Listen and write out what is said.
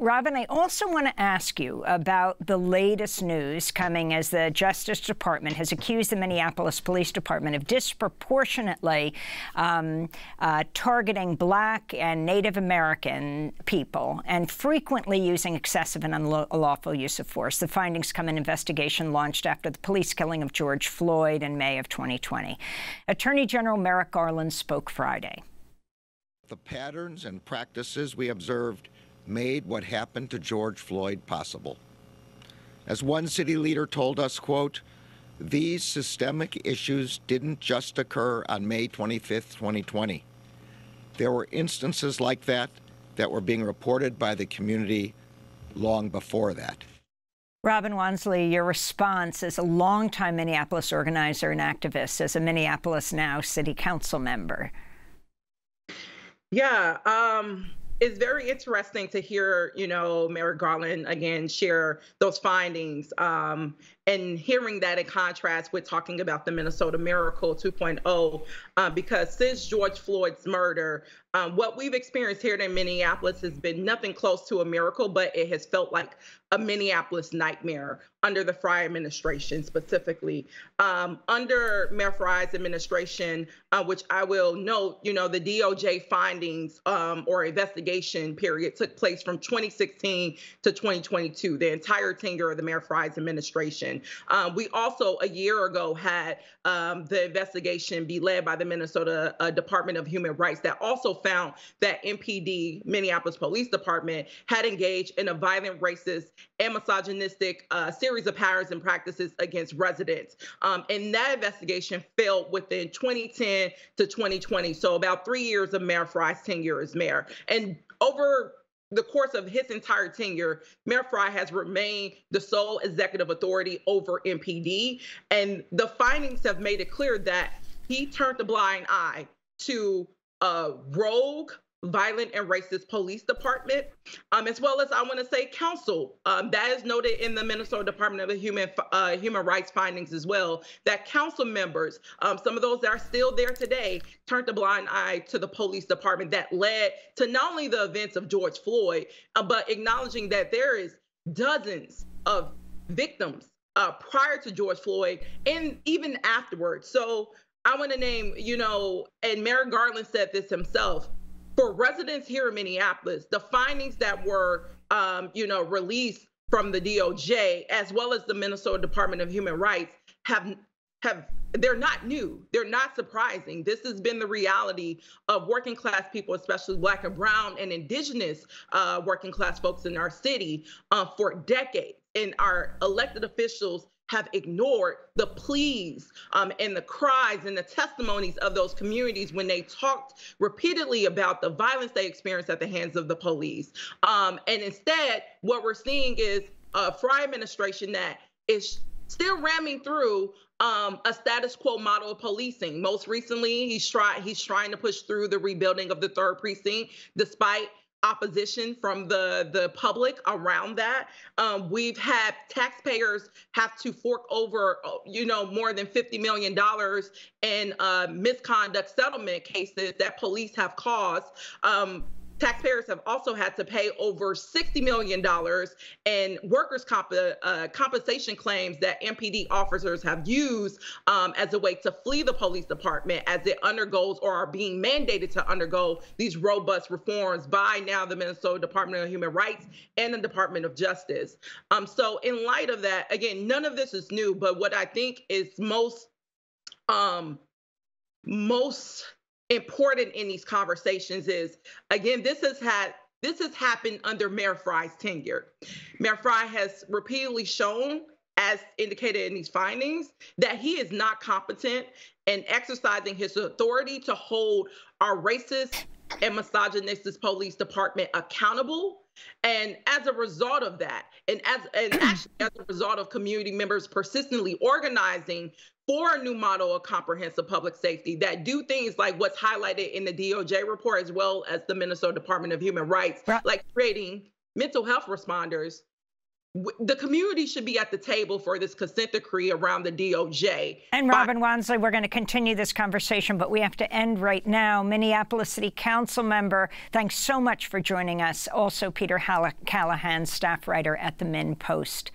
Robin, I also want to ask you about the latest news coming as the Justice Department has accused the Minneapolis Police Department of disproportionately targeting Black and Native American people and frequently using excessive and unlawful use of force. The findings come in an investigation launched after the police killing of George Floyd in May of 2020. Attorney General Merrick Garland spoke Friday. The patterns and practices we observed made what happened to George Floyd possible. As one city leader told us, quote, "These systemic issues didn't just occur on May 25th, 2020. There were instances like that were being reported by the community long before that." Robin Wonsley, your response as a longtime Minneapolis organizer and activist, as a Minneapolis Now City Council member. Yeah, it's very interesting to hear, Merrick Garland again share those findings, and hearing that in contrast with talking about the Minnesota Miracle 2.0, because since George Floyd's murder, what we've experienced here in Minneapolis has been nothing close to a miracle, but it has felt like a Minneapolis nightmare under the Frye administration specifically. Under Mayor Frye's administration, which I will note, the DOJ findings or investigation period took place from 2016 to 2022, the entire tenure of the Mayor Frye's administration. We also, a year ago, had the investigation be led by the Minnesota Department of Human Rights that also found that MPD, Minneapolis Police Department, had engaged in a violent, racist, and misogynistic series of patterns and practices against residents. And that investigation failed within 2010 to 2020, so about 3 years of Mayor Frye's tenure as mayor. And over the course of his entire tenure, Mayor Frye has remained the sole executive authority over MPD. And the findings have made it clear that he turned a blind eye to a rogue, violent, and racist police department, as well as, I want to say, council. That is noted in the Minnesota Department of Human Rights findings as well, that council members, some of those that are still there today, turned a blind eye to the police department that led to not only the events of George Floyd, but acknowledging that there is dozens of victims prior to George Floyd and even afterwards. So I want to name, and Merrick Garland said this himself, for residents here in Minneapolis, the findings that were, released from the DOJ, as well as the Minnesota Department of Human Rights, they're not new. They're not surprising. This has been the reality of working class people, especially Black and brown and indigenous working class folks in our city for decades. And our elected officials have ignored the pleas and the cries and the testimonies of those communities when they talked repeatedly about the violence they experienced at the hands of the police. And instead, what we're seeing is a Frye administration that is still ramming through a status quo model of policing. Most recently, he's trying to push through the rebuilding of the 3rd precinct, despite opposition from the public around that. We've had taxpayers have to fork over, more than $50 million in misconduct settlement cases that police have caused. Taxpayers have also had to pay over $60 million in workers' compensation claims that MPD officers have used as a way to flee the police department as it undergoes or are being mandated to undergo these robust reforms by now the Minnesota Department of Human Rights and the Department of Justice. So in light of that, again, none of this is new, but what I think is most important in these conversations is, again, this has happened under Mayor Frye's tenure. Mayor Frye has repeatedly shown, as indicated in these findings, that he is not competent in exercising his authority to hold our racist and misogynistic police department accountable. And as a result of that, and actually as a result of community members persistently organizing for a new model of comprehensive public safety that do things like what's highlighted in the DOJ report, as well as the Minnesota Department of Human Rights, like creating mental health responders, the community should be at the table for this consent decree around the DOJ. And Robin Wonsley, we're going to continue this conversation, but we have to end right now. Minneapolis City Council member, thanks so much for joining us. Also, Peter Callahan, staff writer at the Min Post.